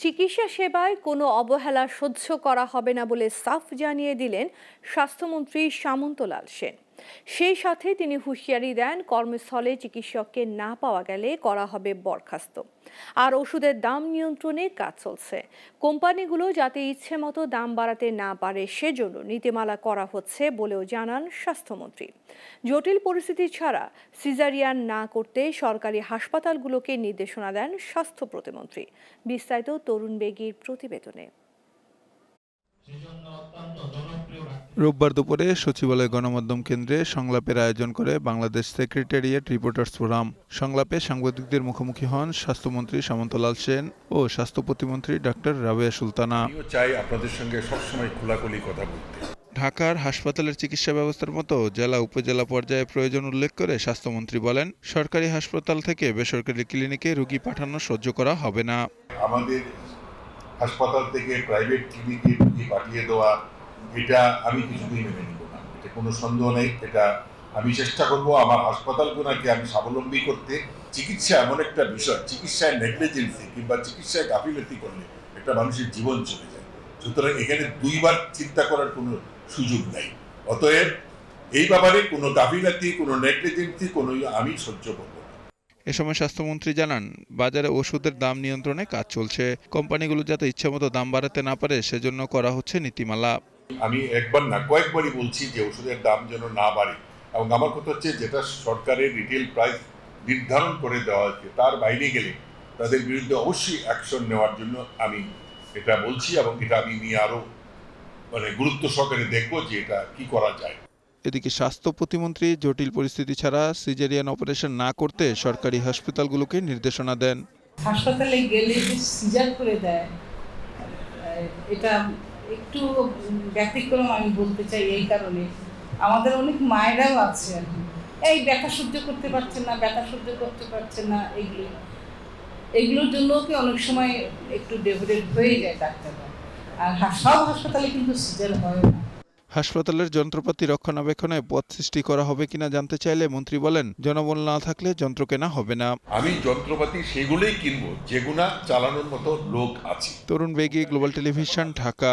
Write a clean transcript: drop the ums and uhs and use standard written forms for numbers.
চিকিৎসা সেবায় কোনো অবহেলা সহ্য করা হবে না বলে সাফ জানিয়ে দিলেন স্বাস্থ্যমন্ত্রী সামন্তলাল সেন। সেই সাথে তিনি হুঁশিয়ারি দেন, কর্মস্থলে চিকিৎসককে না পাওয়া গেলে করা হবে বরখাস্ত। আর ওষুধের দাম নিয়ন্ত্রণে কাজ চলছে। কোম্পানিগুলো যাতে ইচ্ছে মতো দাম বাড়াতে না পারে সেজন্য নীতিমালা করা হচ্ছে বলেও জানান স্বাস্থ্যমন্ত্রী। জটিল পরিস্থিতি ছাড়া সিজারিয়ান না করতে সরকারি হাসপাতালগুলোকে নির্দেশনা দেন স্বাস্থ্য প্রতিমন্ত্রী। বিস্তারিত তরুণ বেগীর প্রতিবেদনে। রোববার দুপুরে সচিবালয় গণমাধ্যম কেন্দ্রে সংলাপের আয়োজন করে বাংলাদেশ সেক্রেটারিয়েট রিপোর্টার্স ফোরাম। সংলাপে সাংবাদিকদের মুখোমুখি হন স্বাস্থ্যমন্ত্রী সামন্তলাল সেন ও স্বাস্থ্য প্রতিমন্ত্রী ডাক্তার রাবেয়া সুলতানা। চাই আপনাদের সঙ্গে সবসময় খোলাখুলি কথা বলতে। ঢাকার হাসপাতালের চিকিৎসা ব্যবস্থার মতো জেলা উপজেলা পর্যায়ে প্রয়োজন উল্লেখ করে স্বাস্থ্যমন্ত্রী বলেন, সরকারি হাসপাতাল থেকে বেসরকারি ক্লিনিকে রোগী পাঠানো সহ্য করা হবে না। আমাদের হাসপাতাল থেকে প্রাইভেট ক্লিনিকে রোগী পাঠিয়ে দেওয়া, এটা আমি কিছুতেই মেনে নিব না। এটা কোনো সন্দেহ নেই। এটা আমি চেষ্টা করব আমার হাসপাতালগুলোকে আমি স্বাবলম্বী করতে। চিকিৎসা এমন একটা বিষয়, চিকিৎসায় নেগলিজেন্সি কিংবা চিকিৎসায় গাফিলতি করলে একটা মানুষের জীবন চলে যায়। সুতরাং এখানে দুইবার চিন্তা করার কোনো সুযোগ নাই। অতএব এই ব্যাপারে কোনো গাফিলতি, কোনো নেগলিজেন্সি কোনো আমি সহ্য করব না। এ সময় স্বাস্থ্যমন্ত্রী জানান, বাজারে ওষুধের দাম নিয়ন্ত্রণে কাজ চলছে। কোম্পানিগুলো যাতে ইচ্ছামতো দাম বাড়াতে না পারে সেজন্য করা হচ্ছে নীতিমালা। আমি একবার না কয়েকবারই বলছি যে ওষুধের দাম যেন না বাড়ে, এবং আমার কথা হচ্ছে যেটা সরকারের রিটেল প্রাইস নির্ধারণ করে দেওয়া হচ্ছে তার বাইরে গেলে তাদের বিরুদ্ধে অবশ্যই অ্যাকশন নেওয়ার জন্য আমি এটা বলছি, এবং এটা আমি নিয়ে আরো গুরুত্ব সহকারে দেখব যে এটা কি করা যায়। এদিকে স্বাস্থ্য প্রতিমন্ত্রী জটিল পরিস্থিতি ছাড়া সিজারিয়ান অপারেশন না করতে সরকারি হাসপাতালগুলোকে নির্দেশনা দেন। হাসপাতালে গেলে যে সিজার করে দেয়, এটা একটু ব্যতিক্রম আমি বলতে চাই। এই কারণে আমাদের অনেক মায়েরাও আছে আর কি, এই ব্যথা সহ্য করতে পারছেন না, ব্যথা সহ্য করতে পারছেন না, এগুলোর জন্য কি অনেক সময় একটু ডেভেলপ হয়ে যায় ডাক্তাররা। আর সব হাসপাতালে কিন্তু সিজার হয় না। হাসপাতালের যন্ত্রপাতি রক্ষণাবেক্ষণে পথ সৃষ্টি করা হবে কিনা জানতে চাইলে মন্ত্রী বলেন, জনবল না থাকলে যন্ত্র কেনা হবে না। আমি যন্ত্রপাতি সেগুলোই কিনবো যেগুলা চালানোর মতো লোক আছে। তরুণ বেগী, গ্লোবাল টেলিভিশন, ঢাকা।